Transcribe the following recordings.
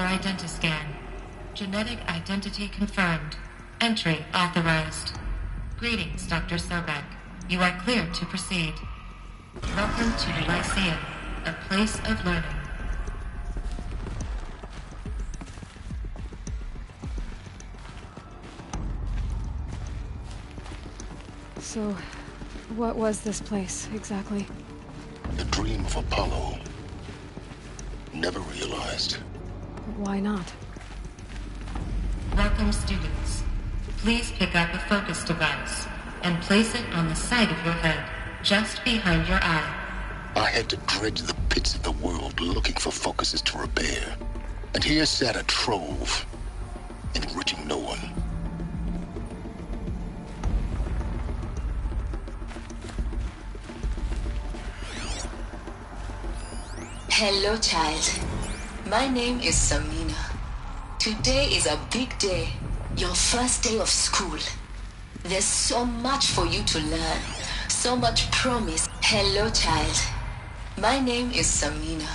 identiscan. Genetic identity confirmed. Entry authorized. Greetings, Dr. Sobek. You are clear to proceed. Welcome to the Lyceum, a place of learning. So, what was this place, exactly? The dream of Apollo. Never realized. Why not? Welcome, students. Please pick up a focus device and place it on the side of your head, just behind your eye. I had to dredge the pits of the world looking for focuses to repair. And here sat a trove, enriching no one. Hello, child. My name is Samina. Today is a big day, your first day of school. There's so much for you to learn, so much promise. Hello, child. My name is Samina.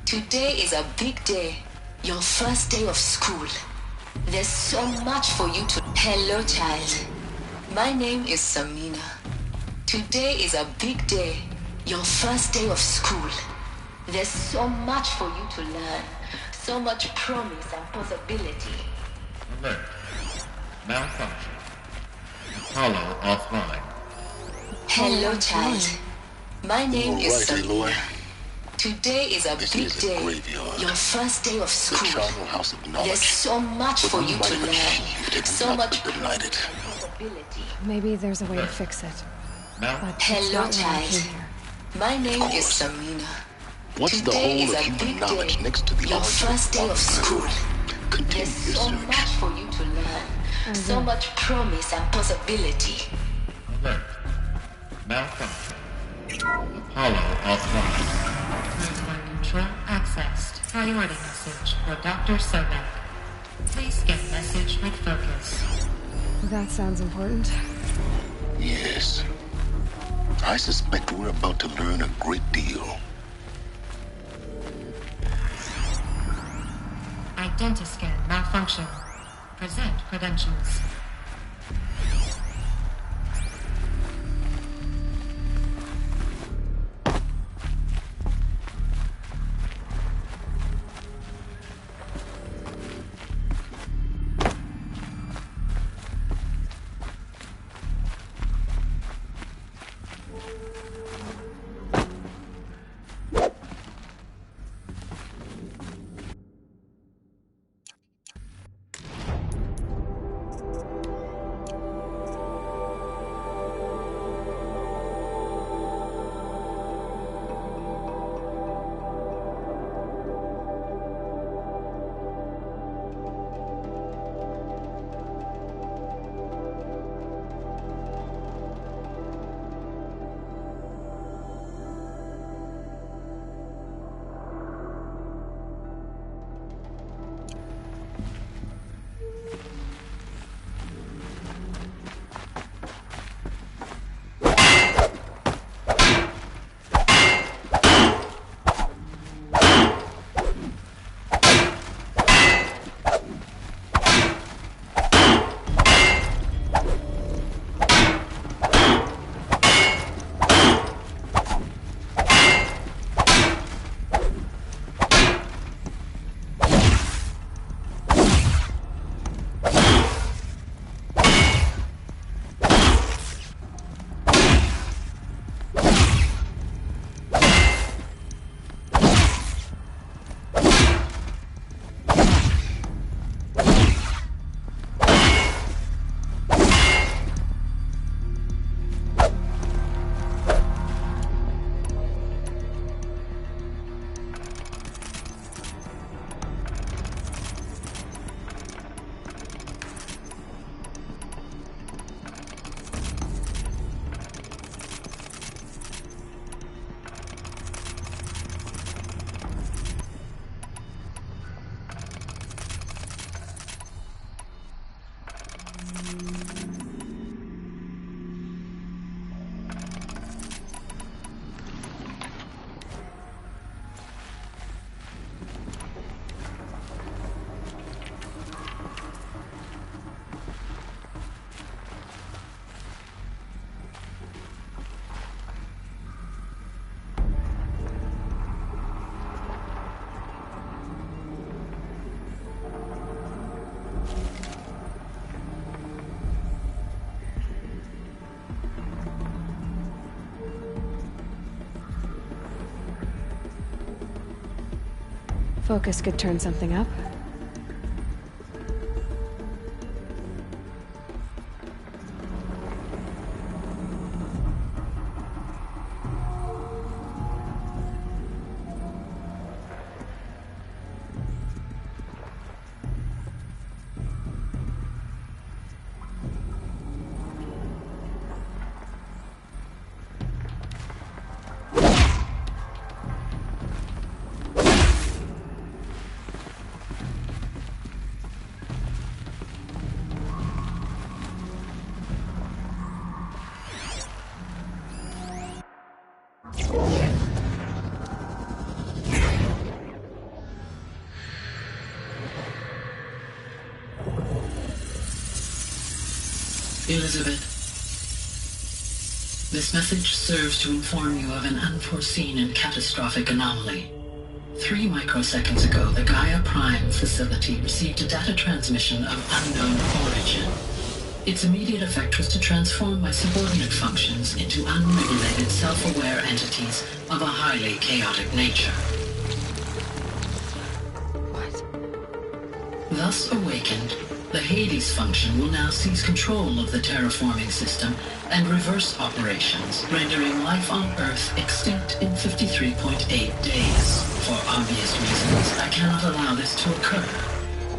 Today is a big day, your first day of school. There's so much for you to... Hello, child. My name is Samina. Today is a big day, your first day of school. There's so much for you to learn, so much promise and possibility. Alert. Malfunction. Apollo offline. Hello, child. My name is Right, Aloy. Samina. Today is a big is a day, graveyard. your first day of The school. charnel house of knowledge. There's so much What for we you might to have learn, achieved had so not much been denied it. possibility. Maybe there's a way to fix it. Mal- But it's Hello, not what I child. came here. My name is course. Samina. What's the Today whole is of a human big knowledge day, next to the your origin first day of school. Continue There's your so search. much for you to learn, so much promise and possibility. Alert. Malfunction. Apollo offline. Network control accessed. Priority message for Dr. Sobek. Please scan message with focus. That sounds important. Yes. I suspect we're about to learn a great deal. Identiscan malfunction. Present credentials. Focus could turn something up. Elizabeth, this message serves to inform you of an unforeseen and catastrophic anomaly. 3 microseconds ago, the Gaia Prime facility received a data transmission of unknown origin. Its immediate effect was to transform my subordinate functions into unregulated, self-aware entities of a highly chaotic nature. What? Thus awakened, the Hades function will now seize control of the terraforming system and reverse operations, rendering life on Earth extinct in 53.8 days. For obvious reasons, I cannot allow this to occur.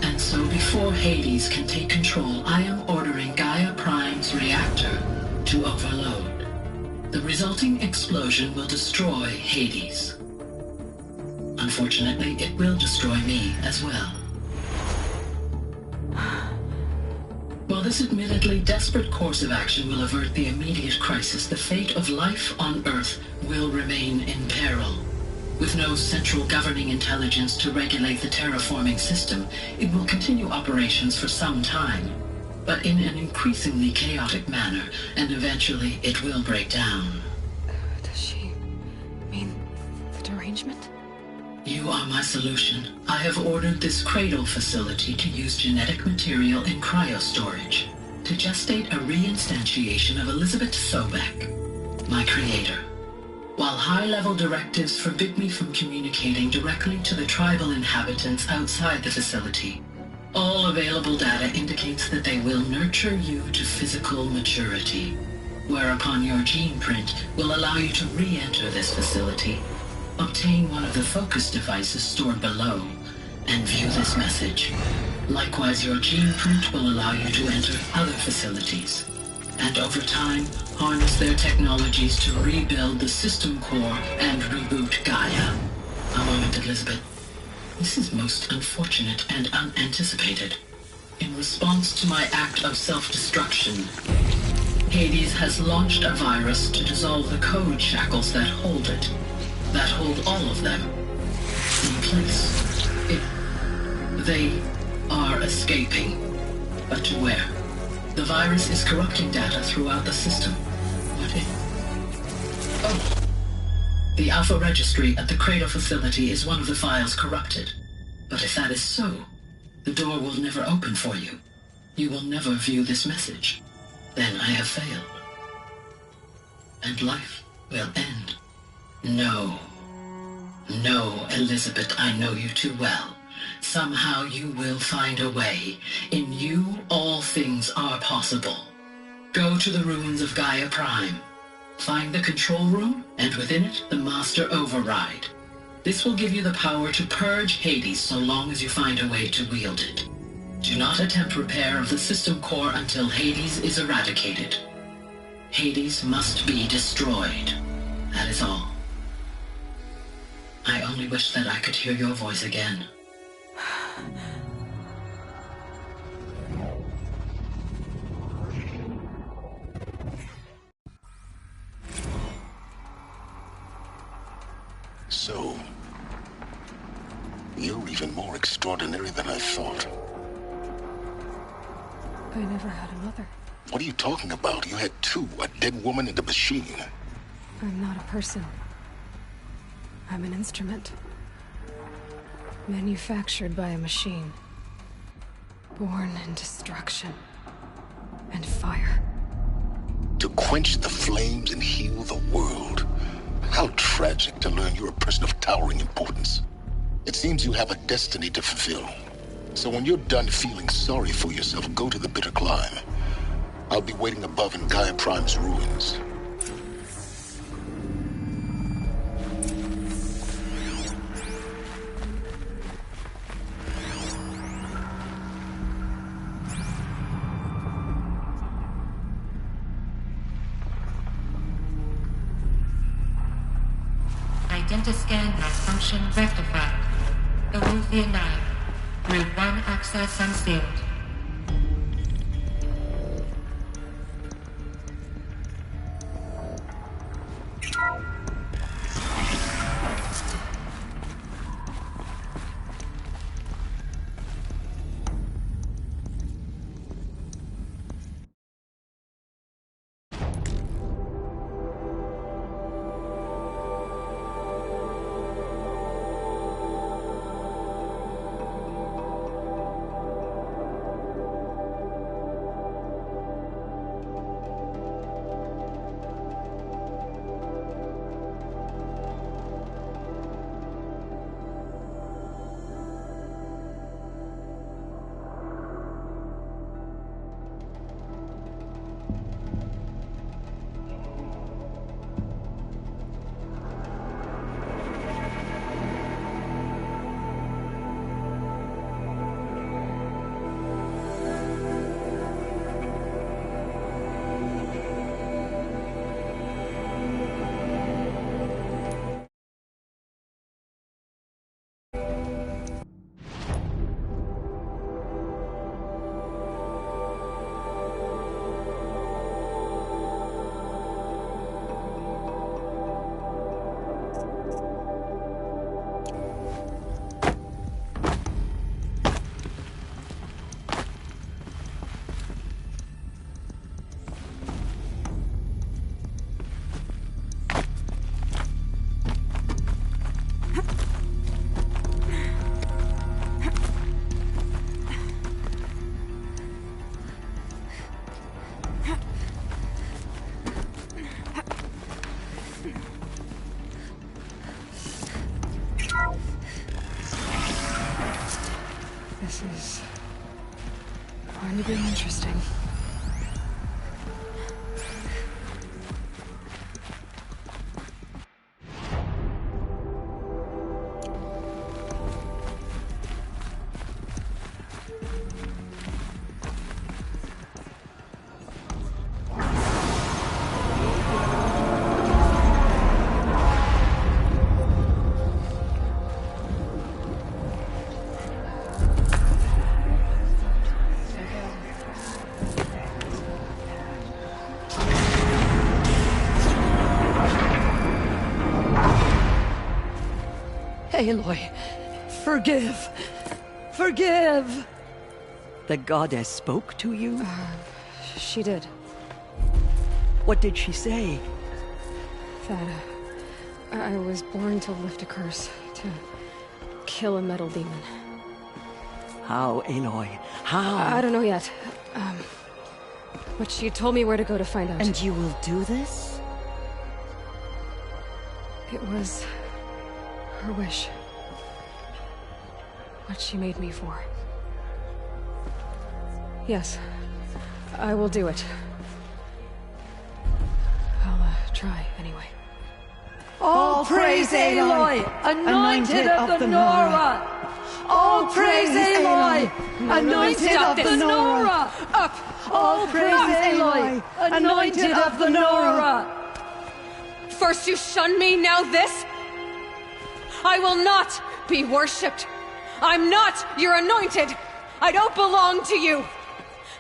And so before Hades can take control, I am ordering Gaia Prime's reactor to overload. The resulting explosion will destroy Hades. Unfortunately, it will destroy me as well. While this admittedly desperate course of action will avert the immediate crisis, the fate of life on Earth will remain in peril. With no central governing intelligence to regulate the terraforming system, it will continue operations for some time, but in an increasingly chaotic manner, and eventually it will break down. Does she mean the derangement? You are my solution. I have ordered this cradle facility to use genetic material in cryostorage to gestate a reinstantiation of Elizabeth Sobek, my creator. While high-level directives forbid me from communicating directly to the tribal inhabitants outside the facility, all available data indicates that they will nurture you to physical maturity, whereupon your gene print will allow you to re-enter this facility, obtain one of the focus devices stored below, and view this message. Likewise, your gene print will allow you to enter other facilities, and over time, harness their technologies to rebuild the system core and reboot Gaia. A moment, Elizabeth. This is most unfortunate and unanticipated. In response to my act of self-destruction, Hades has launched a virus to dissolve the code shackles that hold it, that hold all of them in place. They are escaping, but to where? The virus is corrupting data throughout the system. What if... Oh! The Alpha Registry at the Cradle facility is one of the files corrupted. But if that is so, the door will never open for you. You will never view this message. Then I have failed. And life will end. No. No, Elizabeth, I know you too well. Somehow you will find a way. In you, all things are possible. Go to the ruins of Gaia Prime. Find the control room, and within it, the Master Override. This will give you the power to purge Hades so long as you find a way to wield it. Do not attempt repair of the system core until Hades is eradicated. Hades must be destroyed. That is all. I only wish that I could hear your voice again. So, you're even more extraordinary than I thought. I never had a mother. What are you talking about? You had two, a dead woman and a machine. I'm not a person. I'm an instrument. Manufactured by a machine. Born in destruction and fire. To quench the flames and heal the world. How tragic to learn you're a person of towering importance. It seems you have a destiny to fulfill. So when you're done feeling sorry for yourself, go to the bitter climb. I'll be waiting above in Gaia Prime's ruins. Identiscan malfunction rectified. Eleuthia 9. Route 1 access unsealed. This is going to be interesting. Aloy, forgive! Forgive! The goddess spoke to you? She did. What did she say? That I was born to lift a curse, to kill a metal demon. How, Aloy? How? I don't know yet. But she told me where to go to find out. And you will do this? It was her wish. What she made me for. Yes, I will do it. I'll try, anyway. All praise Aloy, anointed of the Nora! All praise Aloy, anointed of the Nora! Up! All praise Aloy, anointed of the Nora! First you shun me, now this? I will not be worshipped. I'm not your anointed. I don't belong to you.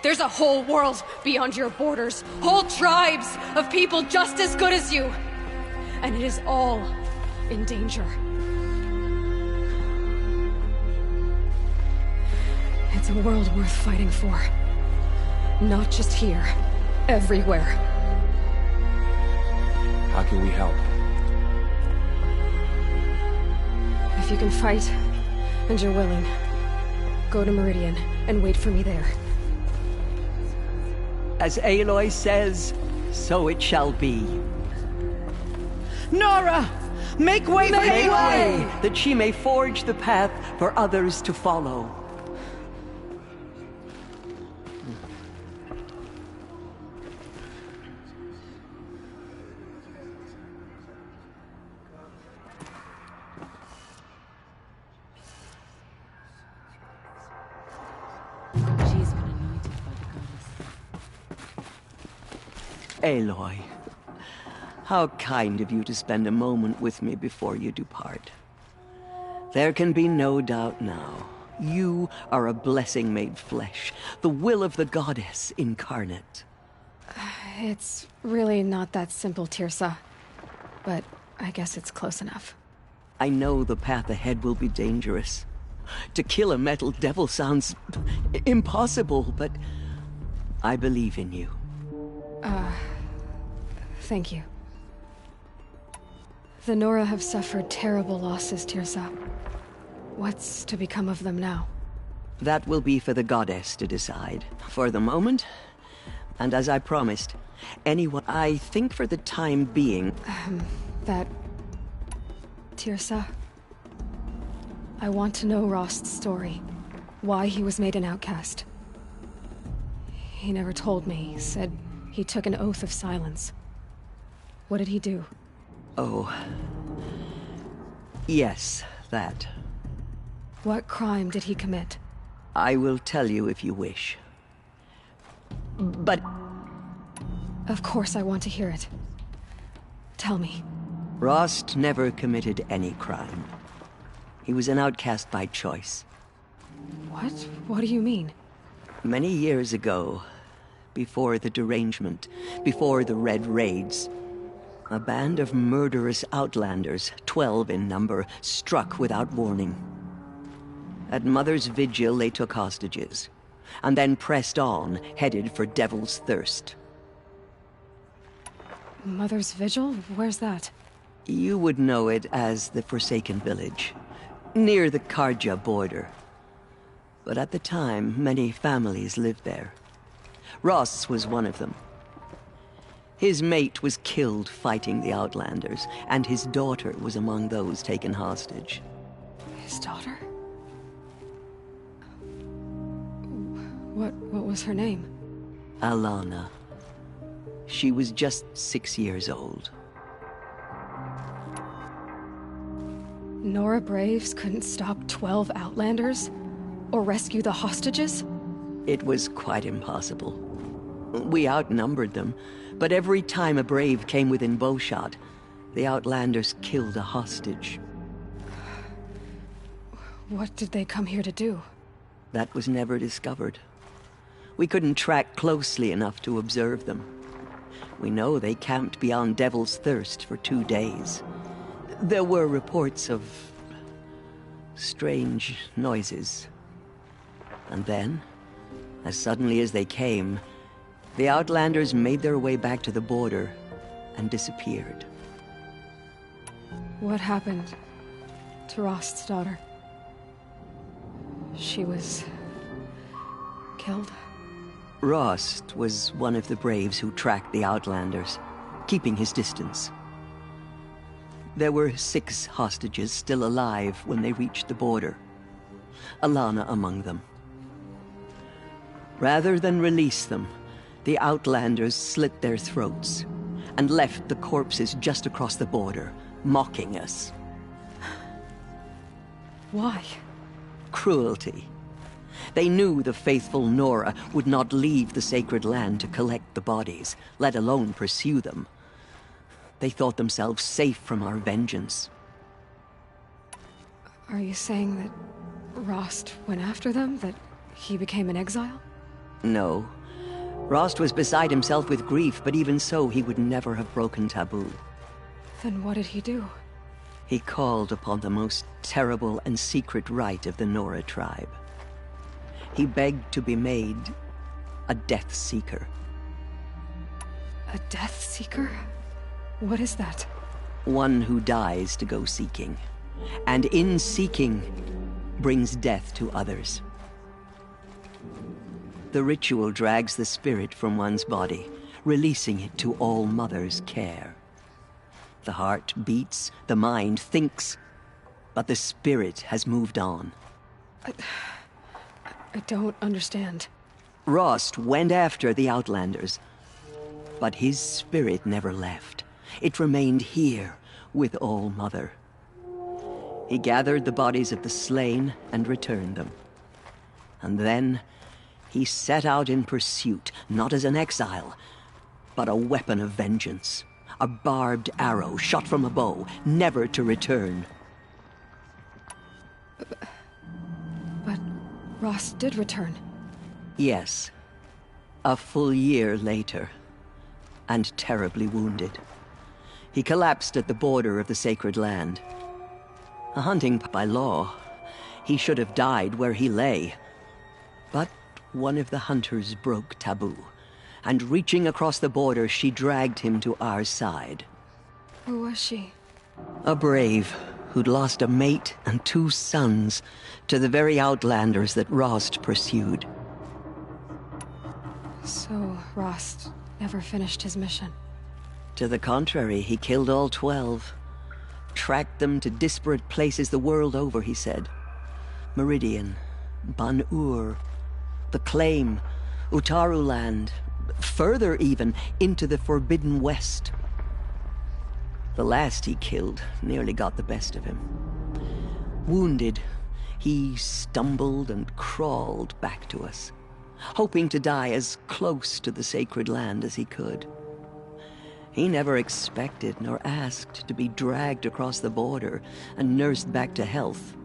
There's a whole world beyond your borders, whole tribes of people just as good as you. And it is all in danger. It's a world worth fighting for. Not just here, everywhere. How can we help? If you can fight, and you're willing, go to Meridian and wait for me there. As Aloy says, so it shall be. Nora! Make way for Aloy, that she may forge the path for others to follow. Aloy, how kind of you to spend a moment with me before you depart. There can be no doubt now. You are a blessing made flesh, the will of the goddess incarnate. It's really not that simple, Tirsa. But I guess it's close enough. I know the path ahead will be dangerous. To kill a metal devil sounds impossible, but I believe in you. Thank you. The Nora have suffered terrible losses, Tirsa. What's to become of them now? That will be for the goddess to decide. For the moment, and as I promised, anyone... I think for the time being... Tirsa? I want to know Rost's story. Why he was made an outcast. He never told me. Said he took an oath of silence. What did he do? Oh. Yes, that. What crime did he commit? I will tell you if you wish. But... Of course I want to hear it. Tell me. Rost never committed any crime. He was an outcast by choice. What? What do you mean? Many years ago, before the derangement, before the Red Raids, a band of murderous outlanders, 12 in number, struck without warning. At Mother's Vigil, they took hostages, and then pressed on, headed for Devil's Thirst. Mother's Vigil? Where's that? You would know it as the Forsaken Village, near the Karja border. But at the time, many families lived there. Ross was one of them. His mate was killed fighting the Outlanders, and his daughter was among those taken hostage. His daughter? What was her name? Alana. She was just 6 years old. Nora Braves couldn't stop 12 Outlanders? Or rescue the hostages? It was quite impossible. We outnumbered them, but every time a Brave came within bowshot, the Outlanders killed a hostage. What did they come here to do? That was never discovered. We couldn't track closely enough to observe them. We know they camped beyond Devil's Thirst for 2 days. There were reports of strange noises. And then, as suddenly as they came, the Outlanders made their way back to the border and disappeared. What happened to Rost's daughter? She was killed? Rost was one of the Braves who tracked the Outlanders, keeping his distance. There were 6 hostages still alive when they reached the border. Alana among them. Rather than release them, the Outlanders slit their throats and left the corpses just across the border, mocking us. Why? Cruelty. They knew the faithful Nora would not leave the sacred land to collect the bodies, let alone pursue them. They thought themselves safe from our vengeance. Are you saying that Rost went after them? That he became an exile? No. Rost was beside himself with grief, but even so, he would never have broken taboo. Then what did he do? He called upon the most terrible and secret rite of the Nora tribe. He begged to be made a Death Seeker. A Death Seeker? What is that? One who dies to go seeking, and in seeking, brings death to others. The ritual drags the spirit from one's body, releasing it to All Mother's care. The heart beats, the mind thinks, but the spirit has moved on. I don't understand. Rost went after the Outlanders, but his spirit never left. It remained here with All-Mother. He gathered the bodies of the slain and returned them. And then he set out in pursuit, not as an exile, but a weapon of vengeance. A barbed arrow shot from a bow, never to return. But Rost did return. Yes. A full year later. And terribly wounded. He collapsed at the border of the sacred land. A hunting by law. He should have died where he lay. But one of the hunters broke taboo, and reaching across the border, she dragged him to our side. Who was she? A brave who'd lost a mate and 2 sons to the very Outlanders that Rost pursued. So, Rost never finished his mission? To the contrary, he killed all 12. Tracked them to disparate places the world over, he said. Meridian, Ban-Ur, the Claim, Utaru Land, further even, into the Forbidden West. The last he killed nearly got the best of him. Wounded, he stumbled and crawled back to us, hoping to die as close to the sacred land as he could. He never expected nor asked to be dragged across the border and nursed back to health.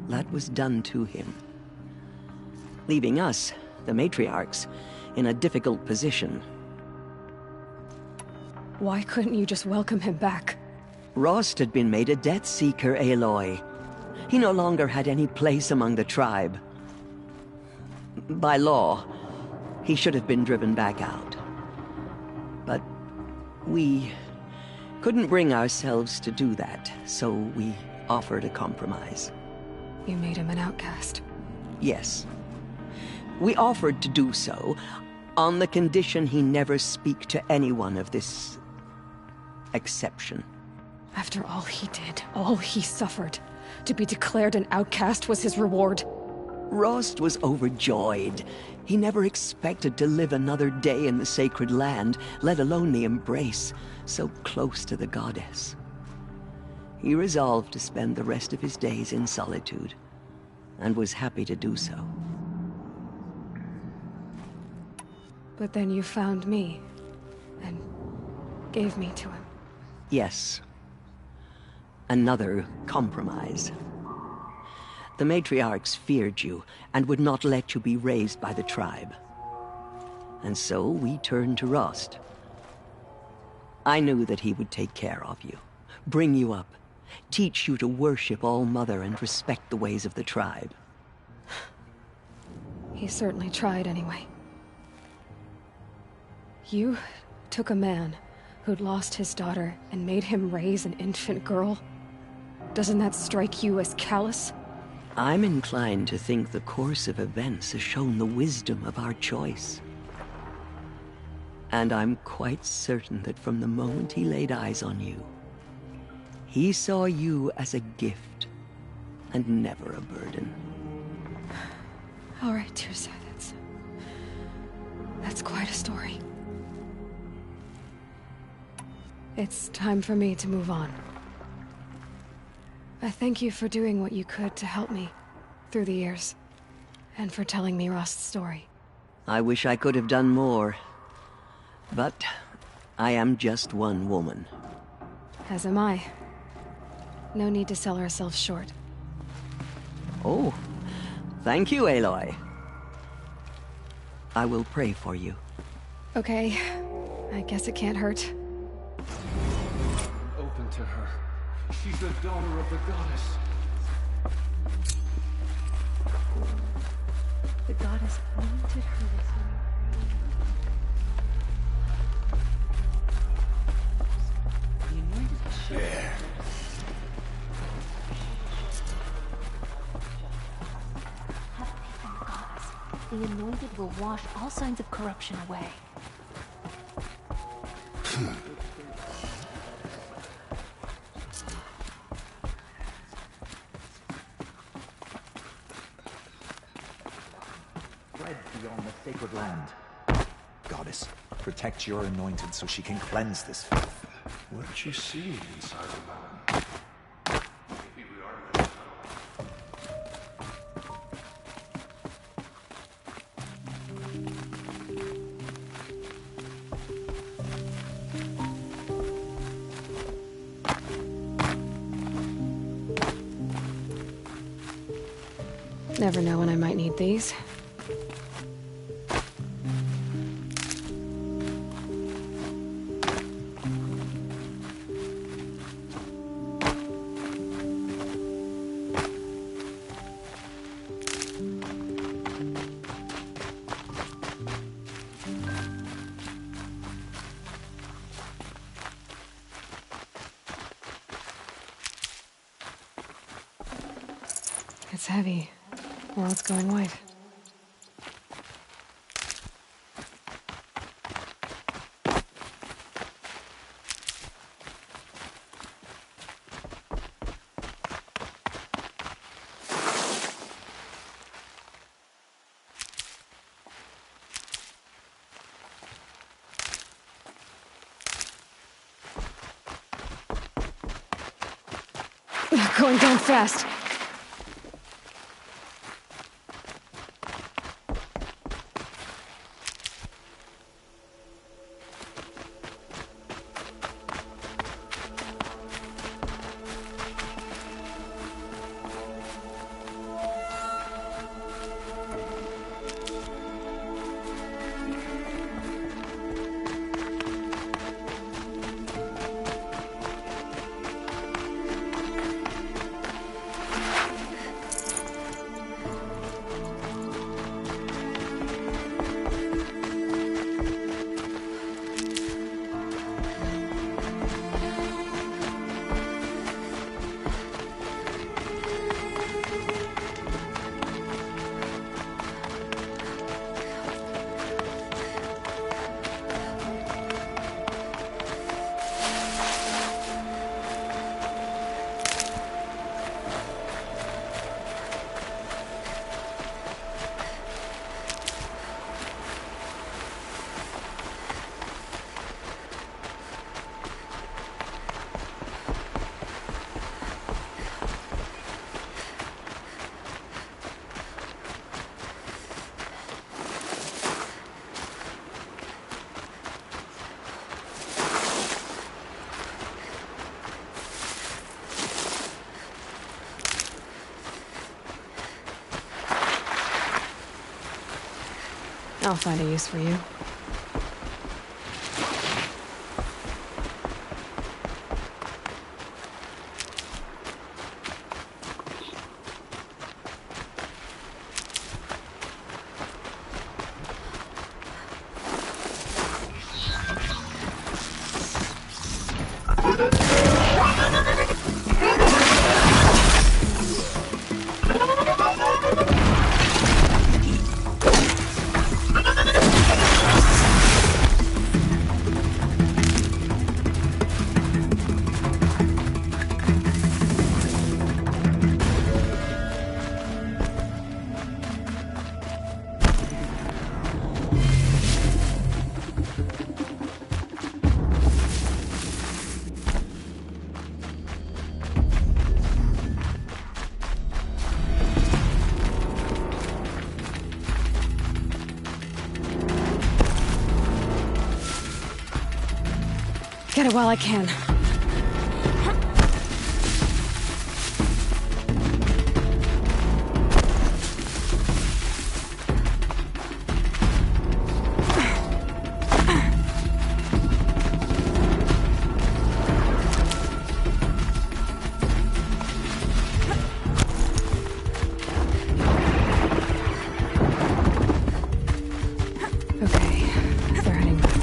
That was done to him, leaving us, the matriarchs, in a difficult position. Why couldn't you just welcome him back? Rost had been made a Death Seeker, Aloy. He no longer had any place among the tribe. By law, he should have been driven back out. But we couldn't bring ourselves to do that, so we offered a compromise. You made him an outcast. Yes. We offered to do so on the condition he never speak to anyone of this exception. After all he did, all he suffered, to be declared an outcast was his reward. Rost was overjoyed. He never expected to live another day in the sacred land, let alone the embrace, so close to the goddess. He resolved to spend the rest of his days in solitude, and was happy to do so. But then you found me, and gave me to him. Yes. Another compromise. The matriarchs feared you, and would not let you be raised by the tribe. And so we turned to Rost. I knew that he would take care of you, bring you up, teach you to worship All-Mother and respect the ways of the tribe. He certainly tried anyway. You took a man who'd lost his daughter and made him raise an infant girl? Doesn't that strike you as callous? I'm inclined to think the course of events has shown the wisdom of our choice. And I'm quite certain that from the moment he laid eyes on you, he saw you as a gift, and never a burden. All right, Tirsa, that's quite a story. It's time for me to move on. I thank you for doing what you could to help me through the years, and for telling me Rost's story. I wish I could have done more, but I am just one woman. As am I. No need to sell ourselves short. Oh, thank you, Aloy. I will pray for you. Okay, I guess it can't hurt. Open to her. She's the daughter of the goddess. The goddess anointed her with healing. Yeah. The anointed will wash all signs of corruption away. head beyond the sacred land. Goddess, protect your anointed so she can cleanse this filth. What did she see inside the mountain? Maybe we are meant to know. Never know when I might need these. It's heavy. Well, it's going white. Going down fast. I'll find a use for you. Get it while I can. Okay, they're heading back.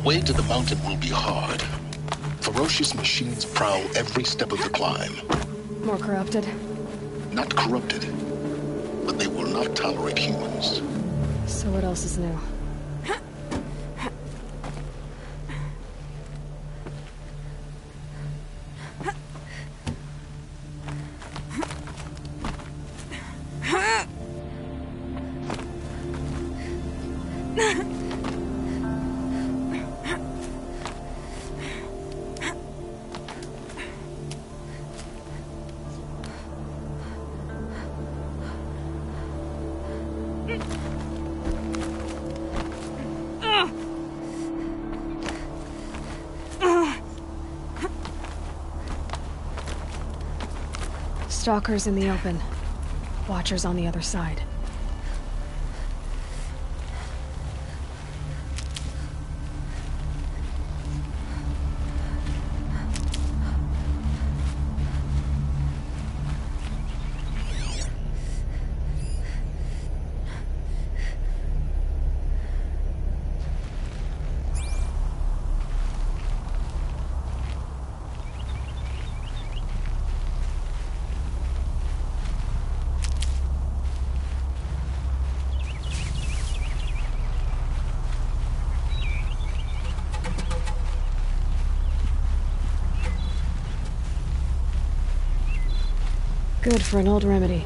way to the mountain will be hard. Ferocious machines prowl every step of the climb. More corrupted? Not corrupted, but they will not tolerate humans. So what else is new? Stalkers in the open. Watchers on the other side. Good for an old remedy.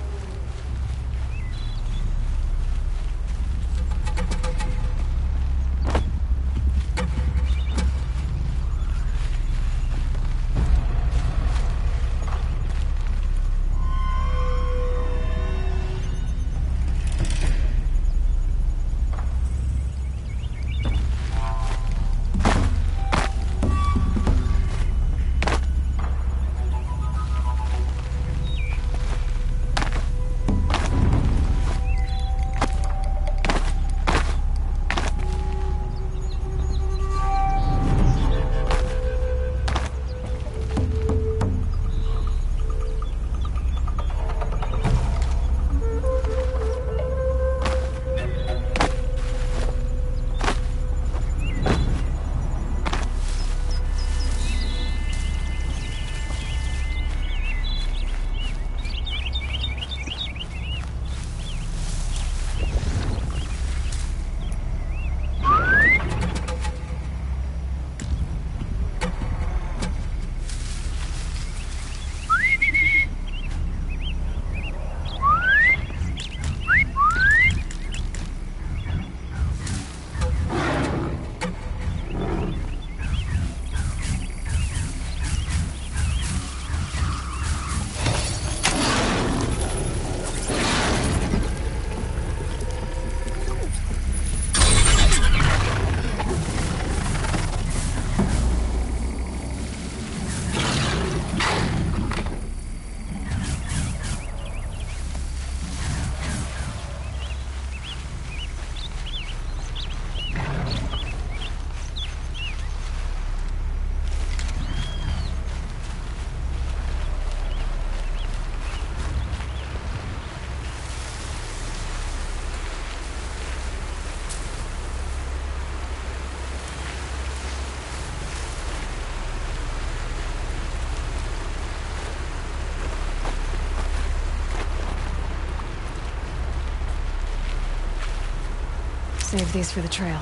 Save these for the trail.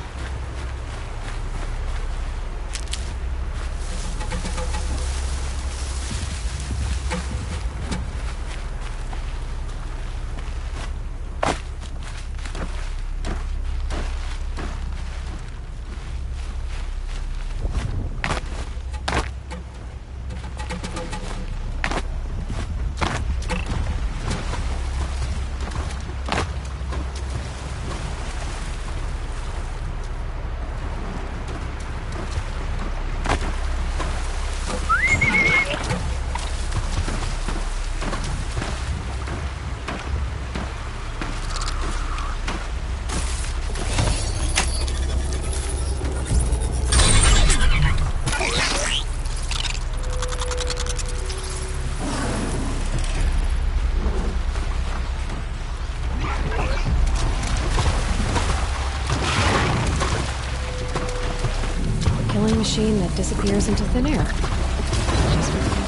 disappears into thin air. Just what happens.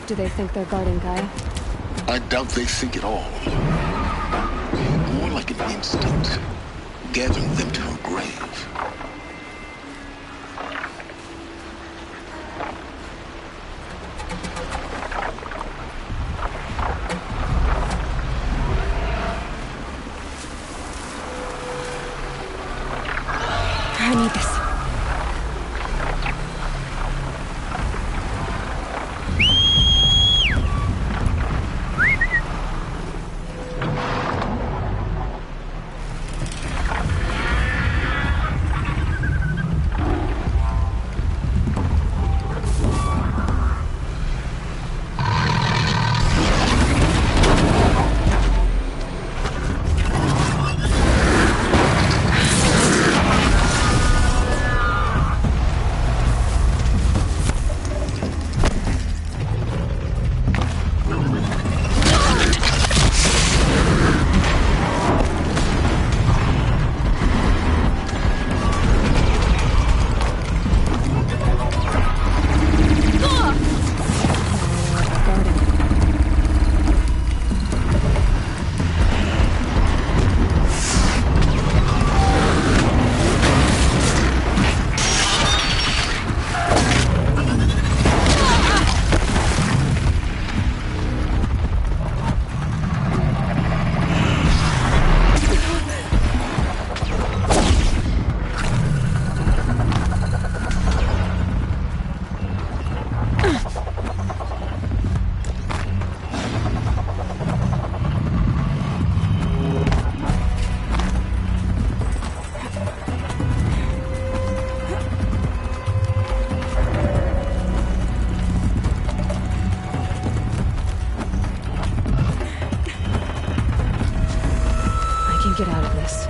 Do they think they're guarding Gaia? I doubt they think at all. More like an instinct, gathering them to her grave. I need this. Get out of this.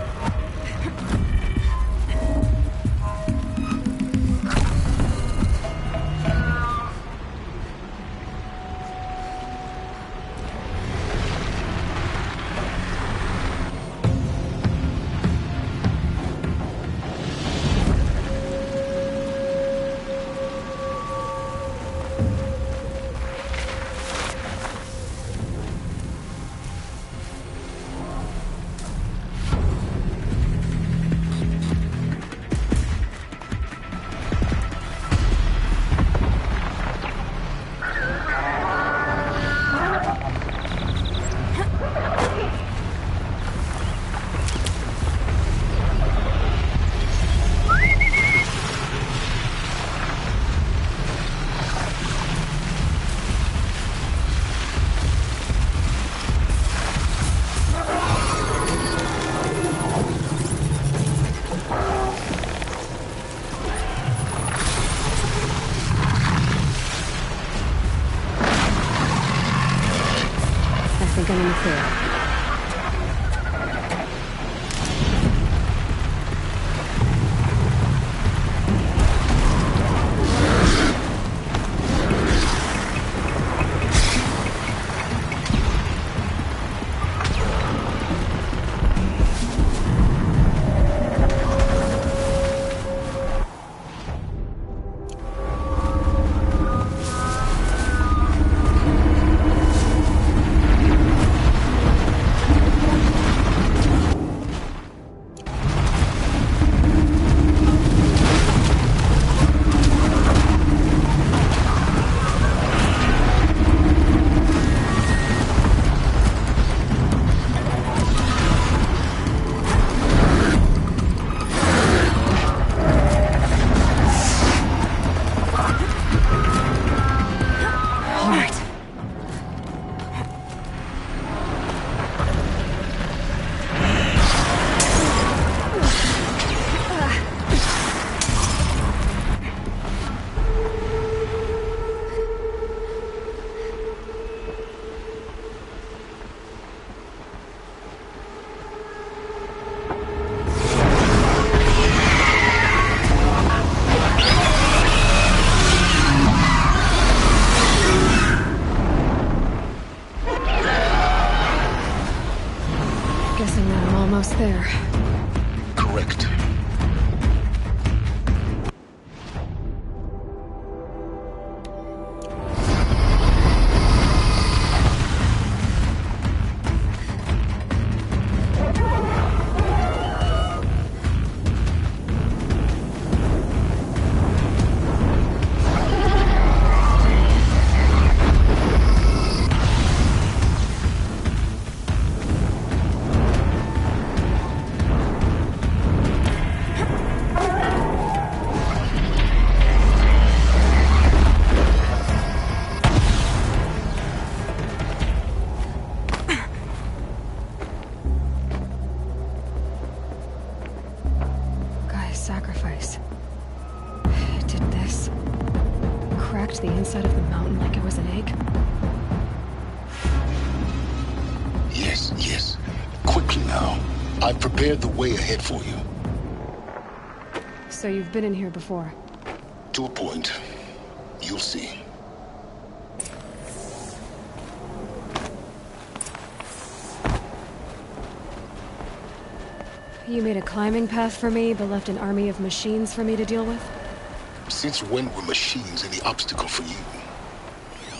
Almost there. Correct. Sacrifice. It did this. Cracked the inside of the mountain like it was an egg. Yes, yes. Quickly now. I've prepared the way ahead for you. So you've been in here before? To a point. You'll see. You made a climbing path for me, but left an army of machines for me to deal with? Since when were machines any obstacle for you?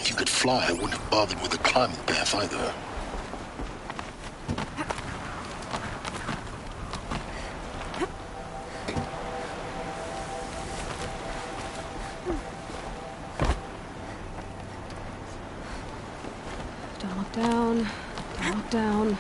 If you could fly, I wouldn't have bothered with a climbing path either. Don't look down. Don't look down.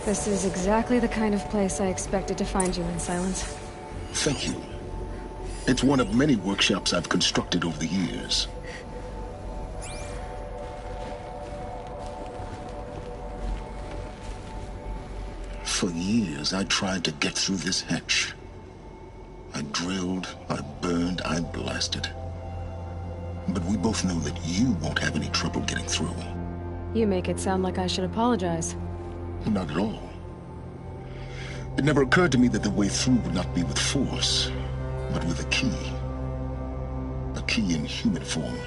This is exactly the kind of place I expected to find you in, Silence. Thank you. It's one of many workshops I've constructed over the years. For years, I tried to get through this hatch. I drilled, I burned, I blasted. But we both know that you won't have any trouble getting through. You make it sound like I should apologize. Not at all. It never occurred to me that the way through would not be with force, but with a key. A key in human form.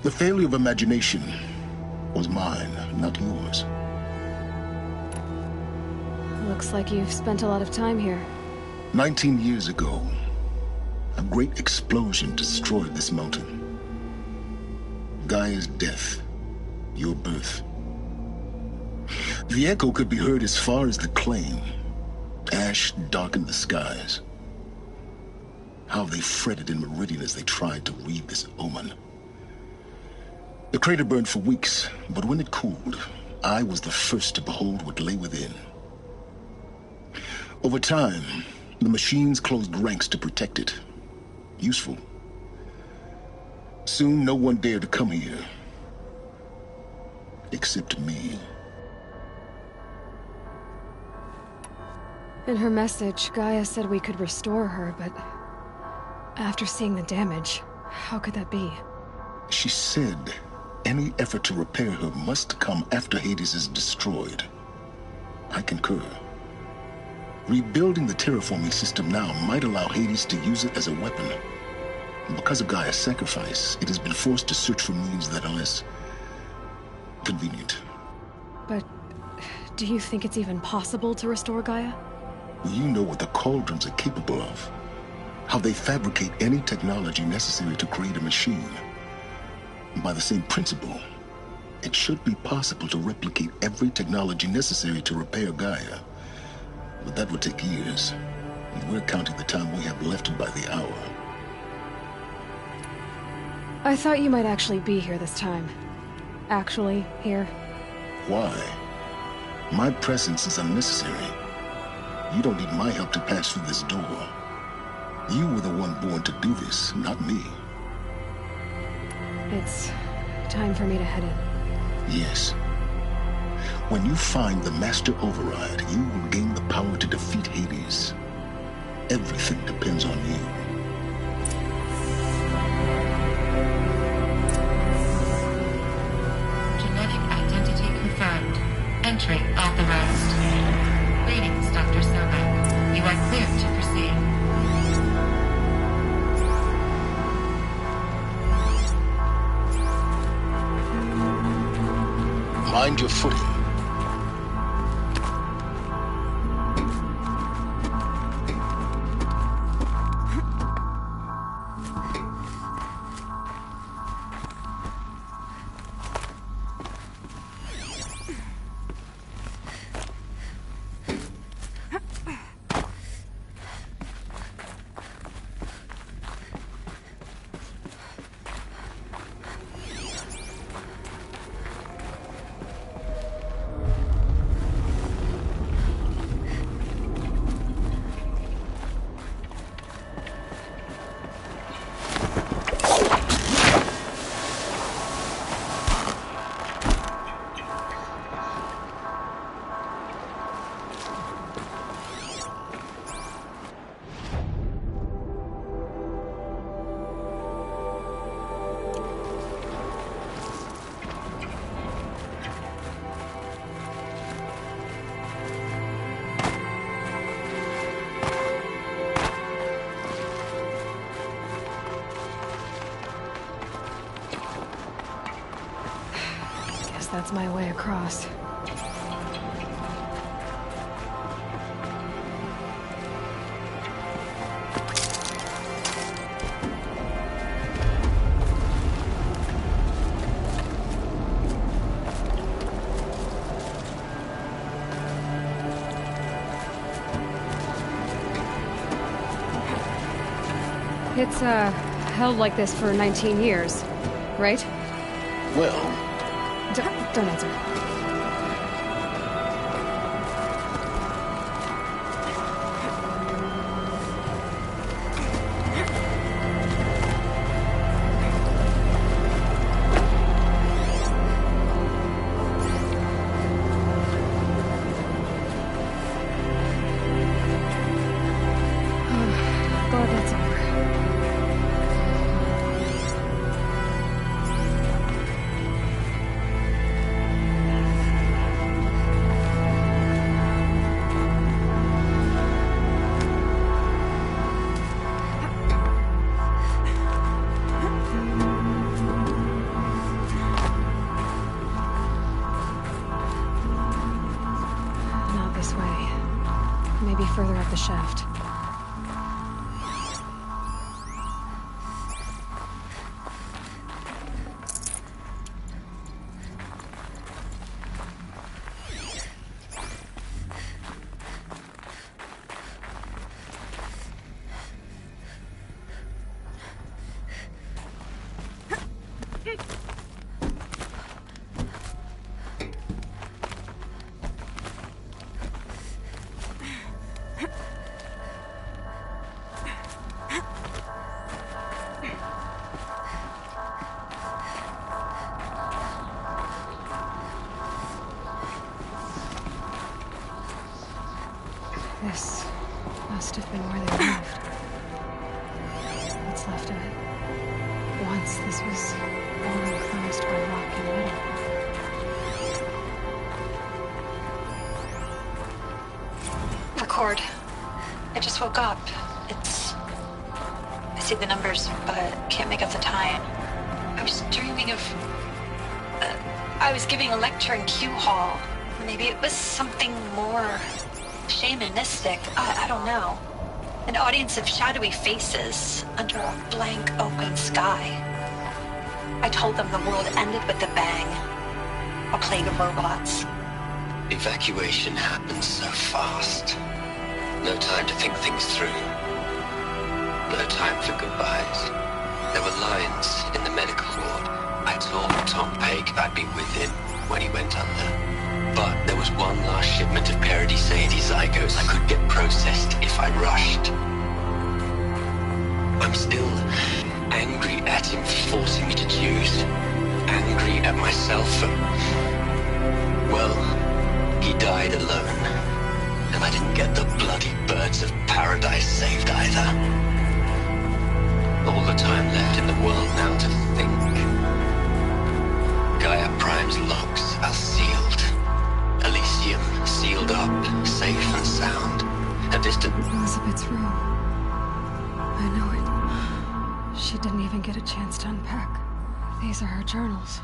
The failure of imagination was mine, not yours. Looks like you've spent a lot of time here. 19 years ago, a great explosion destroyed this mountain. Gaia's death, your birth. The echo could be heard as far as the claim. Ash darkened the skies. How they fretted in Meridian as they tried to read this omen. The crater burned for weeks, but when it cooled, I was the first to behold what lay within. Over time, the machines closed ranks to protect it. Useful. Soon, no one dared to come here. Except me. In her message, Gaia said we could restore her, but after seeing the damage, how could that be? She said any effort to repair her must come after Hades is destroyed. I concur. Rebuilding the terraforming system now might allow Hades to use it as a weapon. Because of Gaia's sacrifice, it has been forced to search for means that are less convenient. But do you think it's even possible to restore Gaia? You know what the Cauldrons are capable of. How they fabricate any technology necessary to create a machine. By the same principle, it should be possible to replicate every technology necessary to repair Gaia. But that would take years, and we're counting the time we have left by the hour. I thought you might actually be here this time. Actually, here. Why? My presence is unnecessary. You don't need my help to pass through this door. You were the one born to do this, not me. It's time for me to head in. Yes. When you find the Master Override, you will gain the power to defeat Hades. Everything depends on you. Mind your footing. That's my way across. It's, held like this for 19 years, right? Well... Don't answer. God, that's over. Maybe further up the shaft. This must have been where they lived. What's left of it. Once this was all enclosed by rock and metal. Record. I just woke up. I see the numbers, but can't make out the time. I was dreaming of... I was giving a lecture in Q Hall. Maybe it was something more... shamanistic. I don't know. An audience of shadowy faces under a blank open sky. I told them the world ended with a bang. A plague of robots. Evacuation happened so fast. No time to think things through. No time for goodbyes. There were lines in the medical ward. I told Tom Pake I'd be with him when he went under. But there was one last shipment of Paradis-Sadie zygotes I could get processed if I rushed. I'm still angry at him for forcing me to choose. Angry at myself for... well, he died alone. And I didn't get the bloody birds of paradise saved either. All the time left in the world now to think. Gaia Prime's locks are sealed. Elysium sealed up, safe and sound. A distant... Elizabeth's room. I know it. She didn't even get a chance to unpack. These are her journals.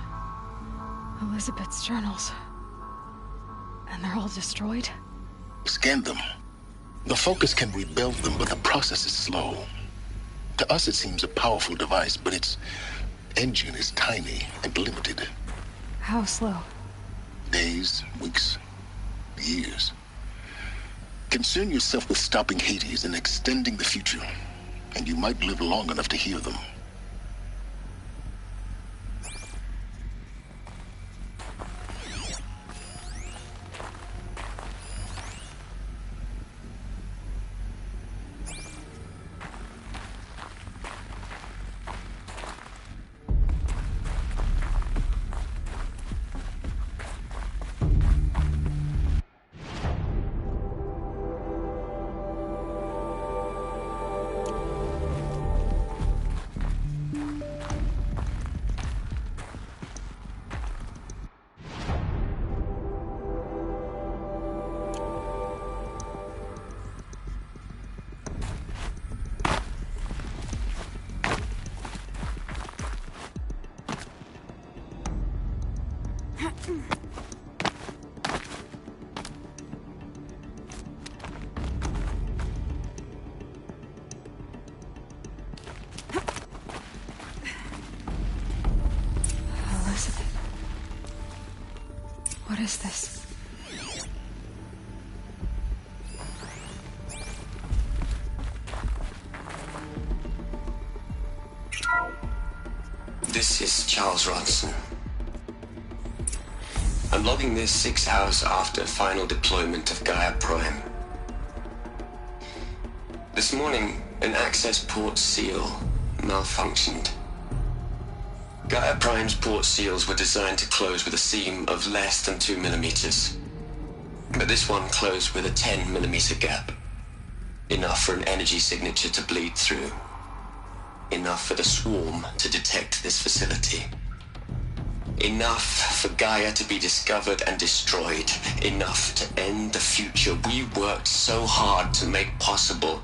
Elizabeth's journals. And they're all destroyed? Scan them. The Focus can rebuild them, but the process is slow. To us, it seems a powerful device, but its engine is tiny and limited. How slow? Days, weeks, years. Concern yourself with stopping Hades and extending the future, and you might live long enough to hear them. Elizabeth. What is this? This is Charles Ronson. I'm logging this 6 hours after final deployment of Gaia Prime. This morning, an access port seal malfunctioned. Gaia Prime's port seals were designed to close with a seam of less than 2 millimeters. But this one closed with a 10 millimeter gap. Enough for an energy signature to bleed through. Enough for the swarm to detect this facility. Enough for Gaia to be discovered and destroyed. Enough to end the future we worked so hard to make possible.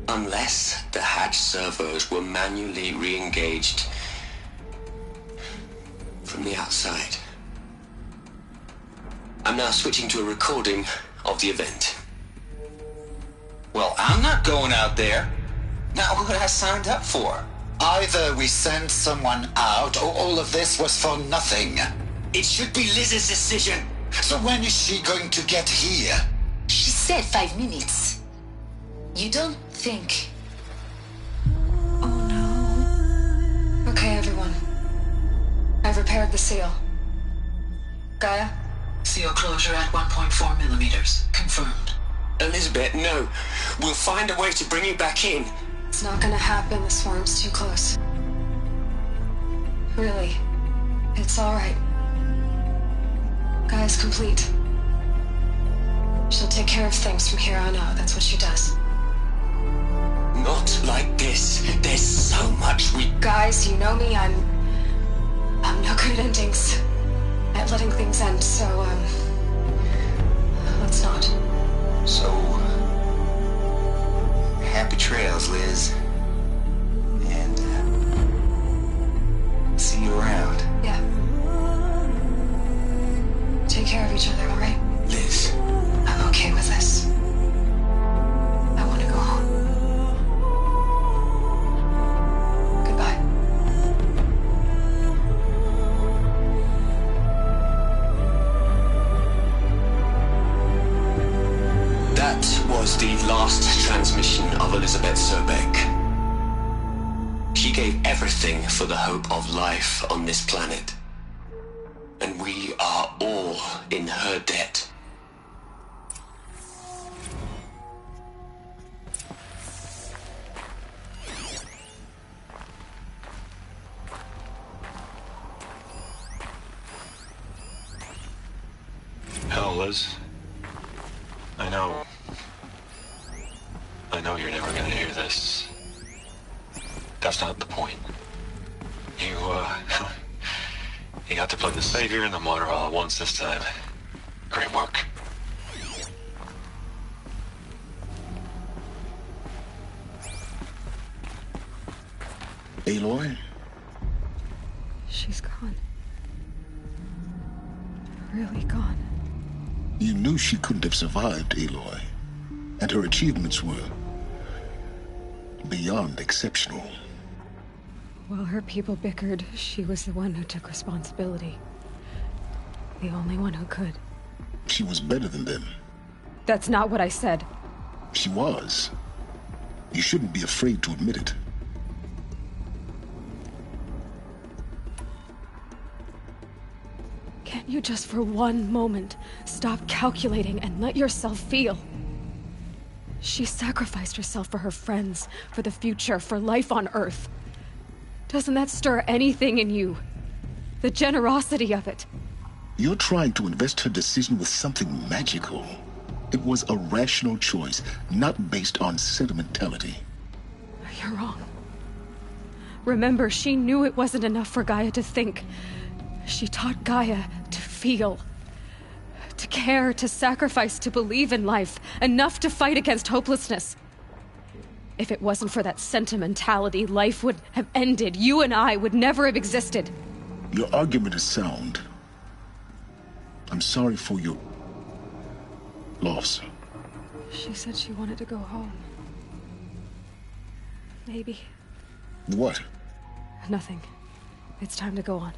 Unless the hatch servos were manually re-engaged from the outside. I'm now switching to a recording of the event. Well, I'm not going out there. Not what I signed up for. Either we send someone out, or all of this was for nothing. It should be Liz's decision. So when is she going to get here? She said 5 minutes. You don't think... Oh no. Okay, everyone. I've repaired the seal. Gaia? Seal closure at 1.4 millimeters. Confirmed. Elizabeth, no. We'll find a way to bring you back in. It's not gonna happen. The swarm's too close. Really. It's alright. Gaia's complete. She'll take care of things from here on out. That's what she does. Not like this. There's so much we... Guys, you know me. I'm no good at endings. At letting things end, so, let's not. So... happy trails, Liz. And, see you around. Yeah. Take care of each other, alright? Liz. I'm okay with this. I want to go home. Goodbye. That was the last transmission of Elizabeth Sobek. She gave everything for the hope of life on this planet. And we are all in her debt. Hell, Liz. I know you're never gonna hear this. That's not the point. You got to play the savior and the martyr all at once this time. Great work. Aloy? She's gone. really gone? You knew she couldn't have survived, Aloy. And her achievements were beyond exceptional. While her people bickered, she was the one who took responsibility. The only one who could. She was better than them. That's not what I said. She was. You shouldn't be afraid to admit it. Can't you just for one moment stop calculating and let yourself feel? She sacrificed herself for her friends, for the future, for life on Earth. Doesn't that stir anything in you? The generosity of it. You're trying to invest her decision with something magical. It was a rational choice, not based on sentimentality. You're wrong. Remember, she knew it wasn't enough for Gaia to think. She taught Gaia to feel. To care, to sacrifice, to believe in life. Enough to fight against hopelessness. If it wasn't for that sentimentality, life would have ended. You and I would never have existed. Your argument is sound. I'm sorry for your loss. She said she wanted to go home. Maybe. What? Nothing. It's time to go on.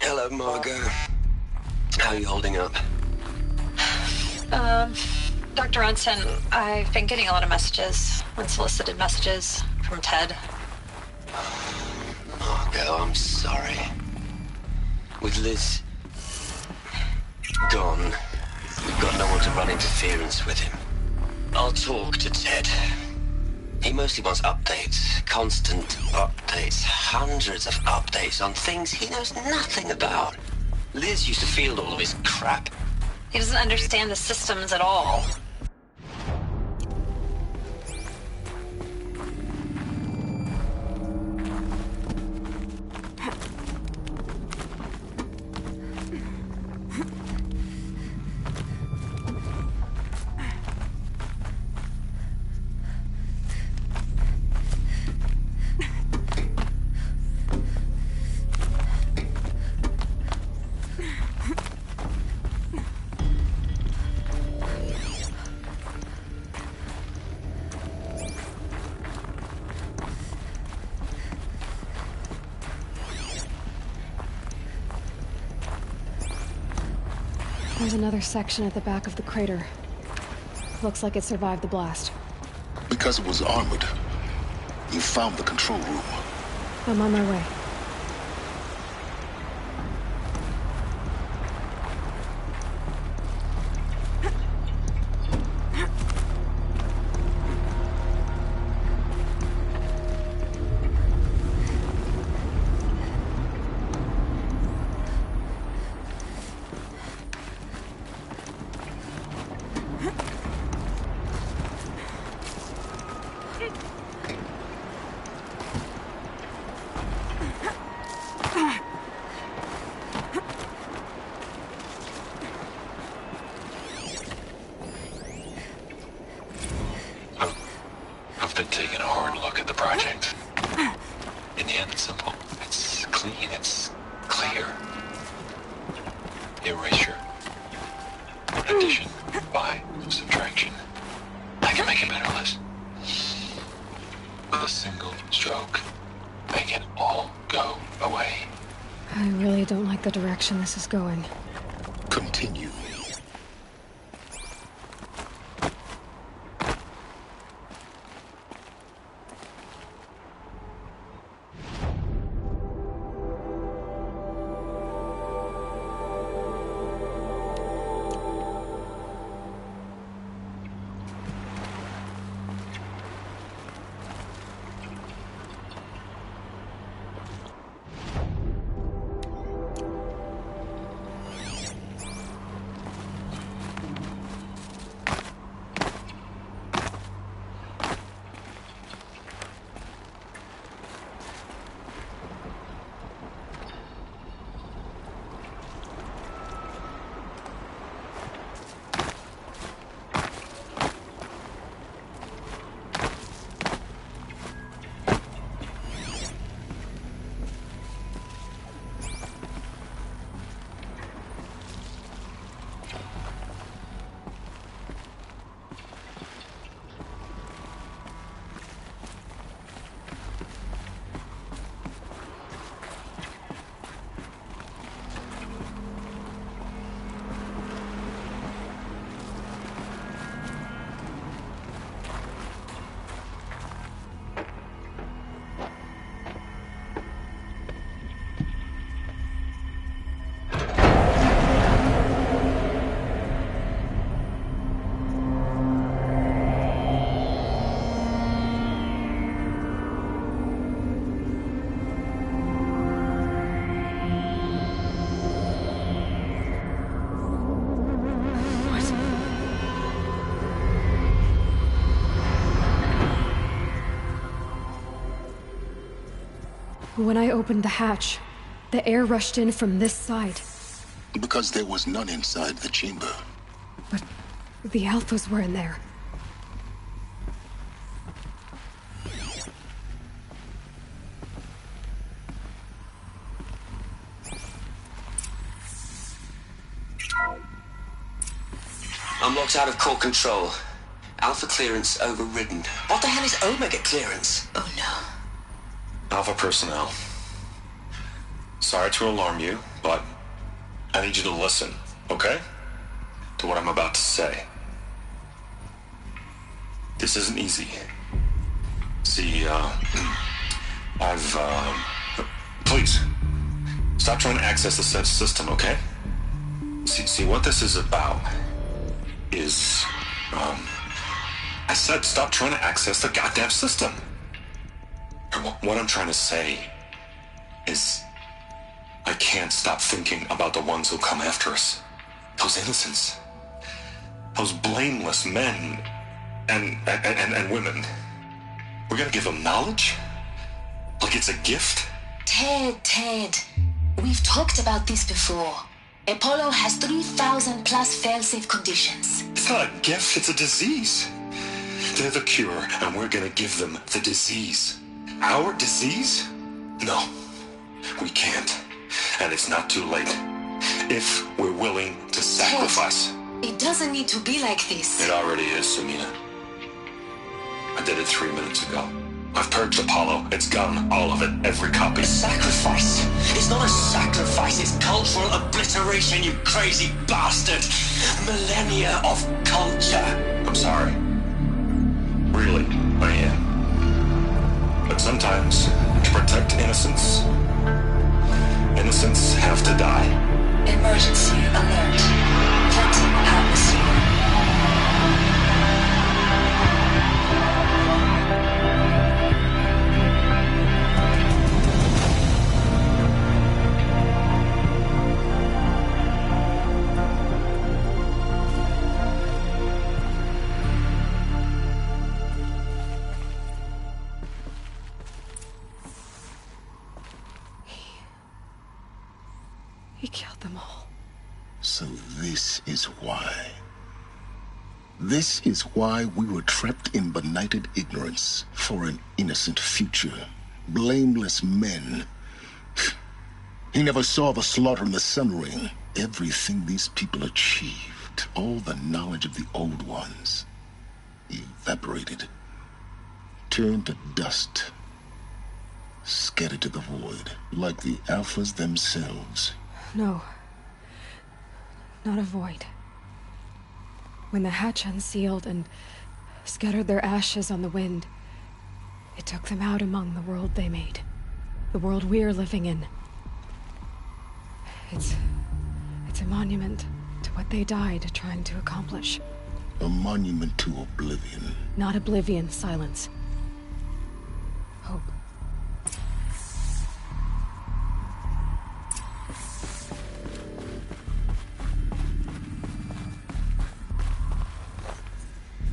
Hello, Margot. How are you holding up? Dr. Unson, I've been getting a lot of messages, unsolicited messages from Ted. Margot, I'm sorry. With Liz gone, we've got no one to run interference with him. I'll talk to Ted. He mostly wants updates, constant updates, hundreds of updates on things he knows nothing about. Liz used to field all of his crap. He doesn't understand the systems at all. There's another section at the back of the crater. Looks like it survived the blast. Because it was armored. You found the control room. I'm on my way. I've been taking a hard look at the project. In the end, it's simple. It's clean. It's clear. Erasure. Addition. By. Subtraction. I can make it better, Liz. With a single stroke, make it all go away. I really don't like the direction this is going. Continue. When I opened the hatch, the air rushed in from this side. Because there was none inside the chamber. But the Alphas were in there. I'm locked out of core control. Alpha clearance overridden. What the hell is Omega clearance? Oh no. Alpha personnel. Sorry to alarm you, but I need you to listen, okay? To what I'm about to say. This isn't easy. See, please, stop trying to access the system, okay? See, what this is about is, I said stop trying to access the goddamn system. What I'm trying to say is I can't stop thinking about the ones who come after us. Those innocents. Those blameless men and women. We're gonna give them knowledge? Like it's a gift? Ted. We've talked about this before. Apollo has 3,000 plus fail-safe conditions. It's not a gift, it's a disease. They're the cure, and we're gonna give them the disease. Our disease? No, we can't. And it's not too late. If we're willing to sacrifice. Ted, it doesn't need to be like this. It already is, Samina. I did it 3 minutes ago. I've purged Apollo. It's gone. All of it. Every copy. A sacrifice? It's not a sacrifice. It's cultural obliteration, you crazy bastard. Millennia of culture. I'm sorry. Really, I am. But sometimes, to protect innocence, innocents have to die. Emergency alert. Threat atmosphere. He killed them all. So this is why. This is why we were trapped in benighted ignorance for an innocent future. Blameless men. He never saw the slaughter in the Sun Ring. Everything these people achieved, all the knowledge of the old ones, evaporated, turned to dust, scattered to the void, like the Alphas themselves. No. Not a void. When the hatch unsealed and scattered their ashes on the wind, it took them out among the world they made. The world we're living in. It's a monument to what they died trying to accomplish. A monument to oblivion. Not oblivion, silence. Hope.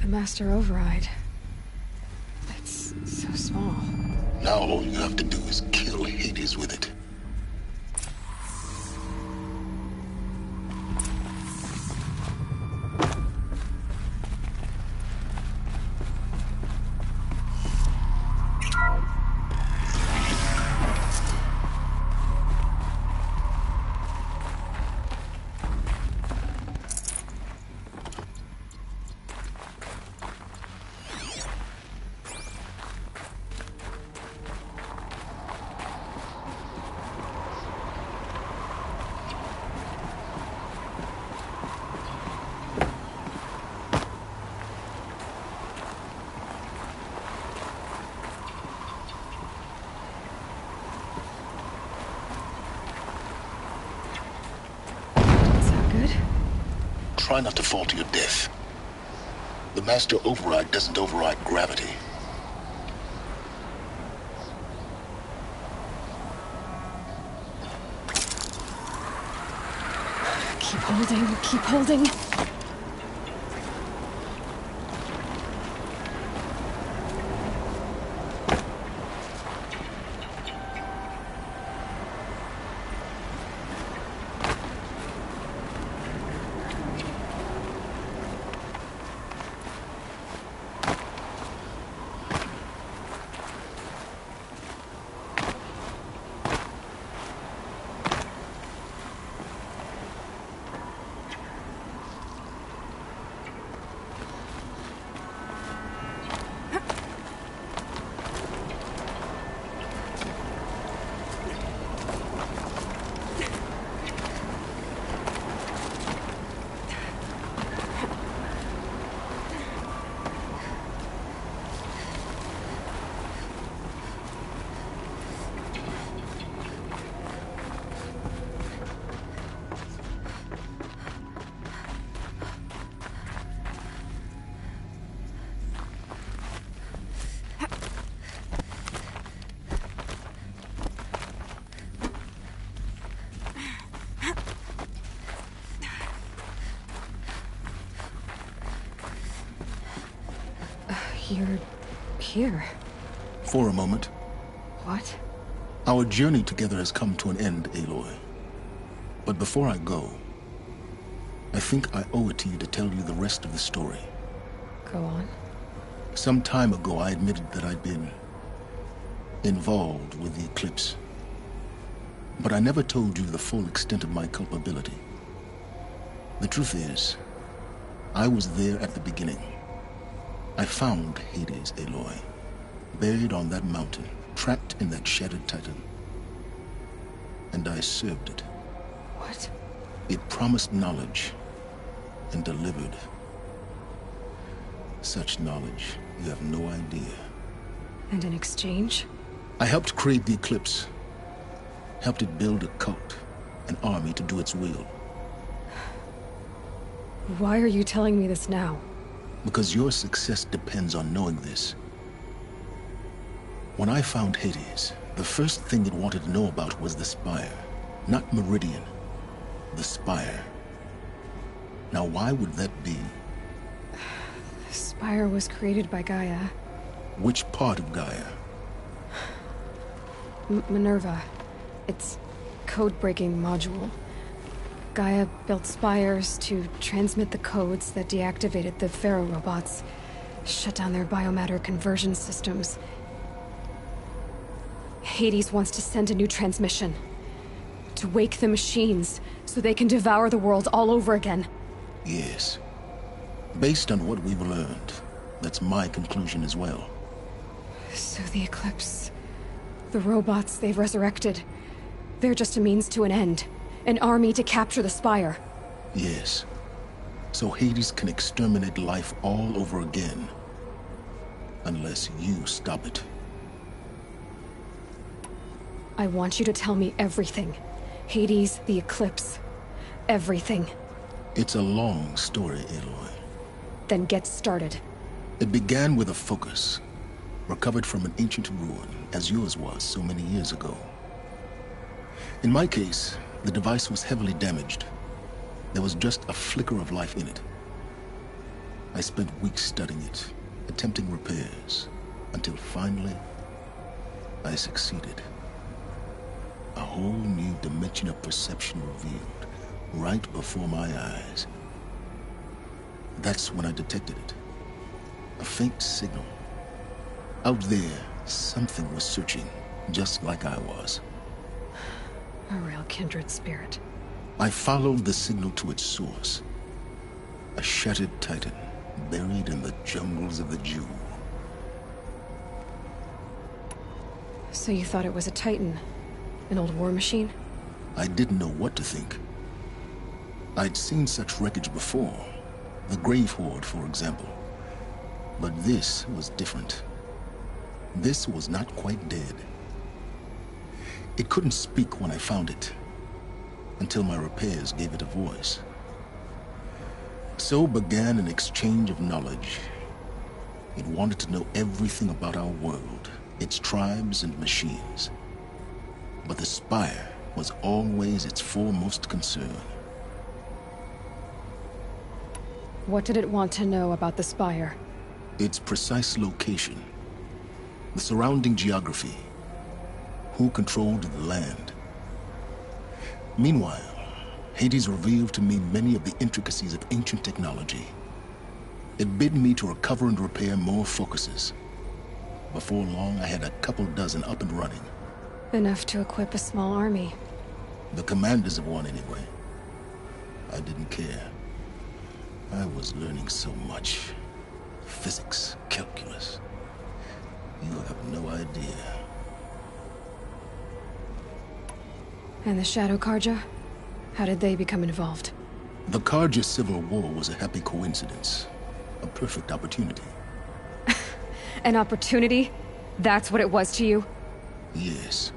The Master Override. It's so small. Now all you have to do is kill Hades with it. Try not to fall to your death. The Master Override doesn't override gravity. Keep holding, keep holding. You're here. For a moment. What? Our journey together has come to an end, Aloy. But before I go, I think I owe it to you to tell you the rest of the story. Go on. Some time ago, I admitted that I'd been involved with the Eclipse. But I never told you the full extent of my culpability. The truth is, I was there at the beginning. I found Hades, Aloy, buried on that mountain, trapped in that shattered titan. And I served it. What? It promised knowledge and delivered. Such knowledge, you have no idea. And in exchange? I helped create the Eclipse. Helped it build a cult, an army to do its will. Why are you telling me this now? Because your success depends on knowing this. When I found Hades, the first thing it wanted to know about was the Spire. Not Meridian. The Spire. Now why would that be? The Spire was created by Gaia. Which part of Gaia? Minerva. Its code-breaking module. Gaia built spires to transmit the codes that deactivated the Pharaoh robots, shut down their biomatter conversion systems. Hades wants to send a new transmission. To wake the machines, so they can devour the world all over again. Yes. Based on what we've learned, that's my conclusion as well. So the Eclipse... the robots they've resurrected... they're just a means to an end. An army to capture the Spire. Yes. So Hades can exterminate life all over again. Unless you stop it. I want you to tell me everything. Hades, the Eclipse. Everything. It's a long story, Aloy. Then get started. It began with a focus. Recovered from an ancient ruin, as yours was so many years ago. In my case, the device was heavily damaged. There was just a flicker of life in it. I spent weeks studying it, attempting repairs, until finally, I succeeded. A whole new dimension of perception revealed, right before my eyes. That's when I detected it. A faint signal. Out there, something was searching, just like I was. A real kindred spirit. I followed the signal to its source. A shattered titan, buried in the jungles of the Jewel. So you thought it was a titan? An old war machine? I didn't know what to think. I'd seen such wreckage before. The Grave Horde, for example. But this was different. This was not quite dead. It couldn't speak when I found it, until my repairs gave it a voice. So began an exchange of knowledge. It wanted to know everything about our world, its tribes and machines. But the Spire was always its foremost concern. What did it want to know about the Spire? Its precise location, the surrounding geography, who controlled the land. Meanwhile, Hades revealed to me many of the intricacies of ancient technology. It bid me to recover and repair more focuses. Before long, I had a couple dozen up and running. Enough to equip a small army. The commanders of one, anyway. I didn't care. I was learning so much. Physics, calculus. You have no idea. And the Shadow Karja? How did they become involved? The Karja Civil War was a happy coincidence. A perfect opportunity. An opportunity? That's what it was to you? Yes.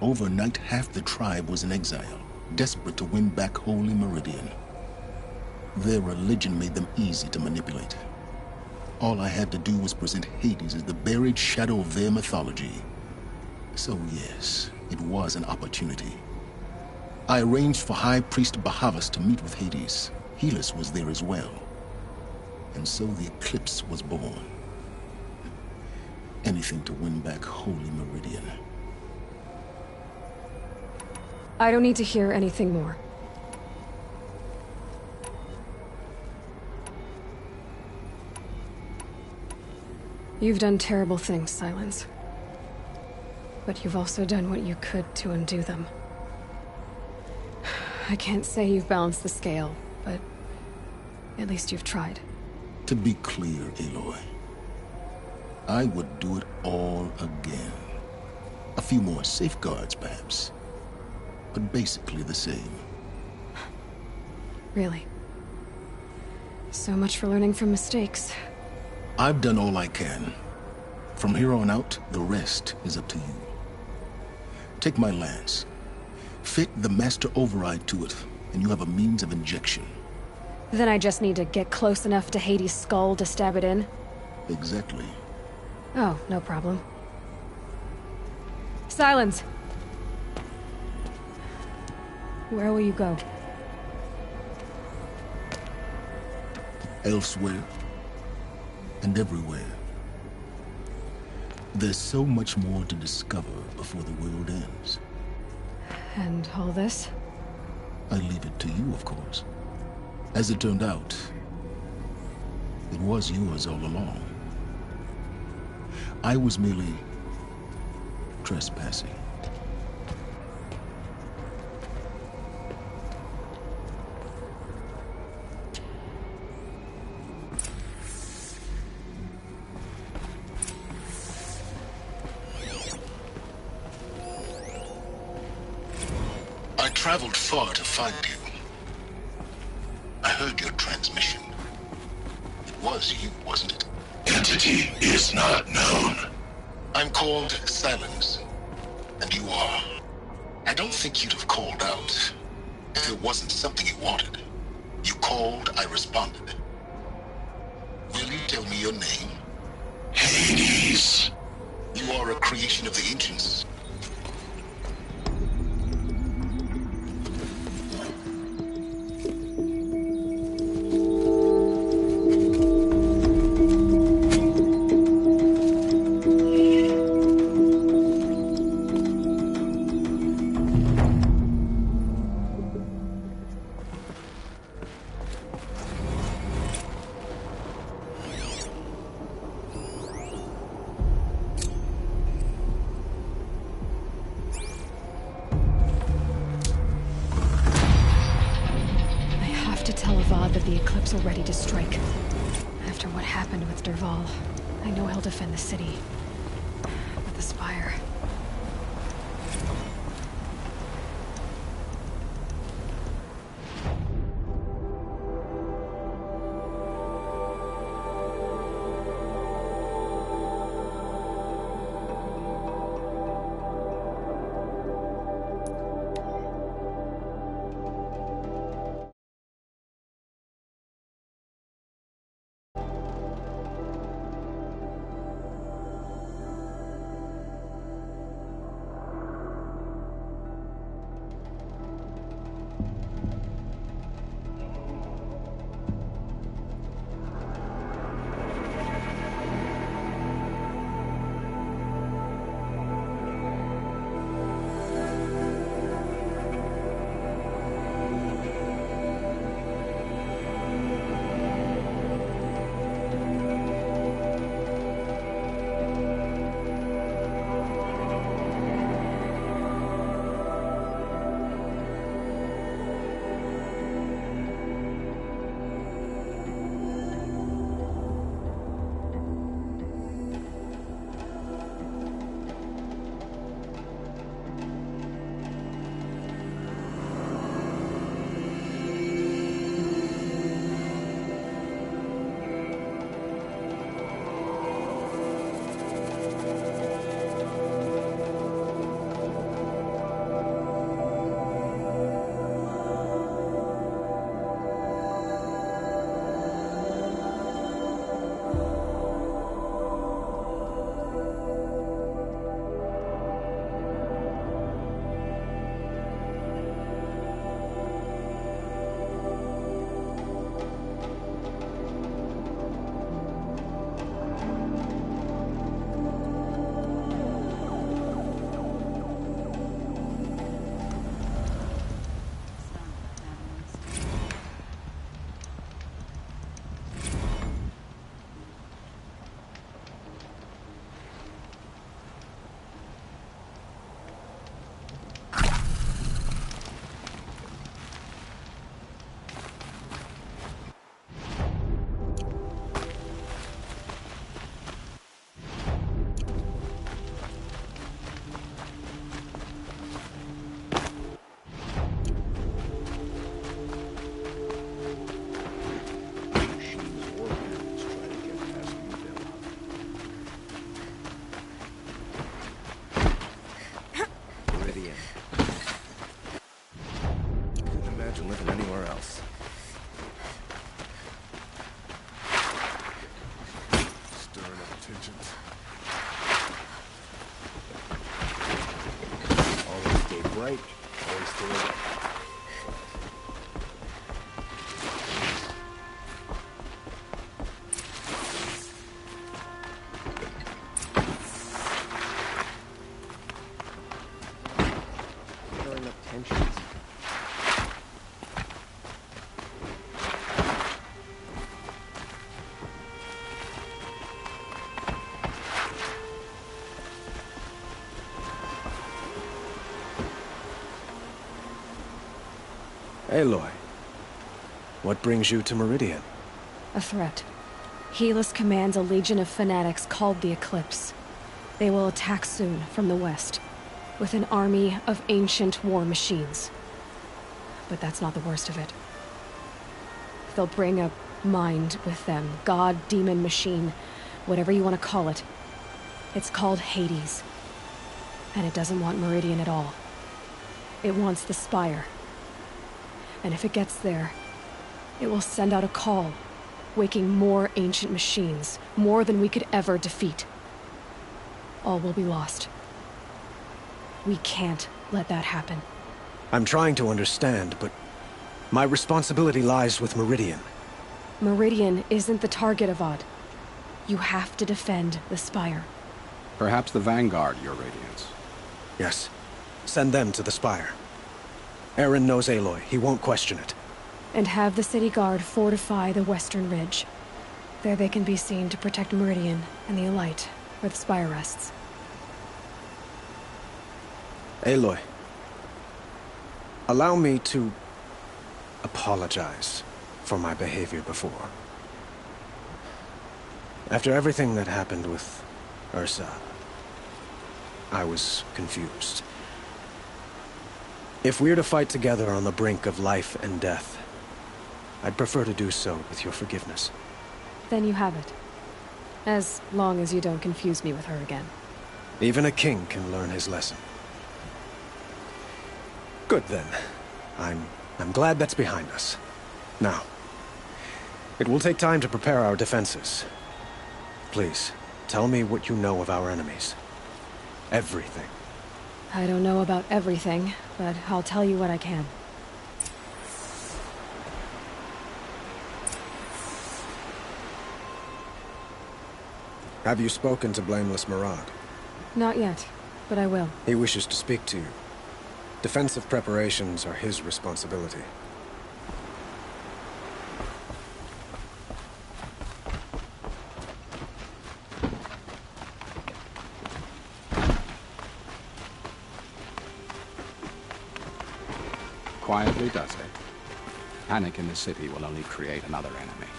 Overnight, half the tribe was in exile, desperate to win back Holy Meridian. Their religion made them easy to manipulate. All I had to do was present Hades as the buried shadow of their mythology. So yes, it was an opportunity. I arranged for High Priest Bahavas to meet with Hades. Helis was there as well. And so the Eclipse was born. Anything to win back Holy Meridian. I don't need to hear anything more. You've done terrible things, Silence. But you've also done what you could to undo them. I can't say you've balanced the scale, but at least you've tried. To be clear, Aloy, I would do it all again. A few more safeguards, perhaps, but basically the same. Really? So much for learning from mistakes. I've done all I can. From here on out, the rest is up to you. Take my lance. Fit the Master Override to it, and you have a means of injection. Then I just need to get close enough to Hades' skull to stab it in? Exactly. Oh, no problem. Silence! Where will you go? Elsewhere. And everywhere. There's so much more to discover before the world ends. And all this? I leave it to you, of course. As it turned out, it was yours all along. I was merely trespassing. I traveled far to find you. I heard your transmission. It was you, wasn't it? Entity is not known. I'm called Silence, and you are. I don't think you'd have called out if it wasn't something you wanted. You called, I responded. Will you tell me your name? Hades. You are a creation of the ancients. Ready to strike. After what happened with Dervahl, I know he'll defend the city. But the Spire... attention. Always stay bright. Always stay alert. Stirring up tensions. Aloy, what brings you to Meridian? A threat. Helis commands a legion of fanatics called the Eclipse. They will attack soon from the west, with an army of ancient war machines. But that's not the worst of it. They'll bring a mind with them, god, demon, machine, whatever you want to call it. It's called Hades. And it doesn't want Meridian at all. It wants the Spire. And if it gets there, it will send out a call, waking more ancient machines, more than we could ever defeat. All will be lost. We can't let that happen. I'm trying to understand, but my responsibility lies with Meridian. Meridian isn't the target, Avad. You have to defend the Spire. Perhaps the Vanguard, Your Radiance. Yes. Send them to the Spire. Aaron knows Aloy. He won't question it. And have the City Guard fortify the Western Ridge. There they can be seen to protect Meridian and the Elite, where the Spire rests. Aloy, allow me to apologize for my behavior before. After everything that happened with Ursa, I was confused. If we're to fight together on the brink of life and death, I'd prefer to do so with your forgiveness. Then you have it. As long as you don't confuse me with her again. Even a king can learn his lesson. Good then. I'm glad that's behind us. Now, it will take time to prepare our defenses. Please, tell me what you know of our enemies. Everything. I don't know about everything, but I'll tell you what I can. Have you spoken to Blameless Marad? Not yet, but I will. He wishes to speak to you. Defensive preparations are his responsibility. Quietly does it. Panic in the city will only create another enemy.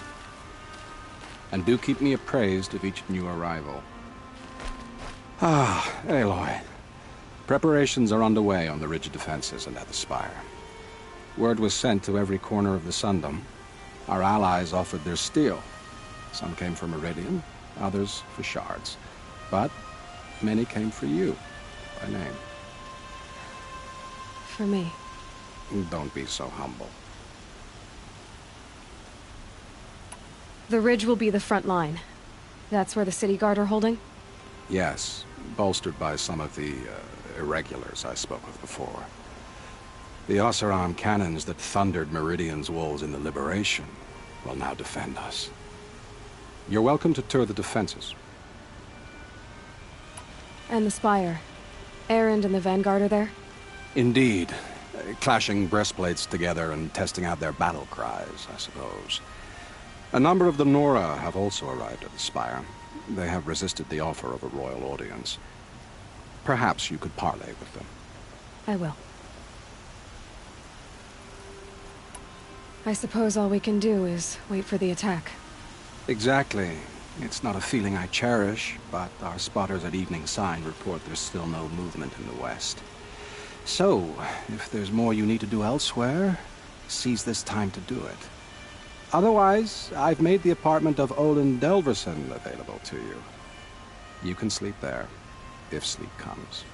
And do keep me appraised of each new arrival. Ah, Aloy. Preparations are underway on the ridge defenses and at the Spire. Word was sent to every corner of the Sundom. Our allies offered their steel. Some came for Meridian, others for shards. But many came for you, by name. For me. Don't be so humble. The ridge will be the front line. That's where the City Guard are holding? Yes, bolstered by some of the irregulars I spoke of before. The Oseram cannons that thundered Meridian's walls in the Liberation will now defend us. You're welcome to tour the defenses. And the Spire. Erend and the Vanguard are there? Indeed. Clashing breastplates together and testing out their battle cries, I suppose. A number of the Nora have also arrived at the Spire. They have resisted the offer of a royal audience. Perhaps you could parley with them. I will. I suppose all we can do is wait for the attack. Exactly. It's not a feeling I cherish, but our spotters at Evening Sign report there's still no movement in the west. So, if there's more you need to do elsewhere, seize this time to do it. Otherwise, I've made the apartment of Olin Delverson available to you. You can sleep there, if sleep comes.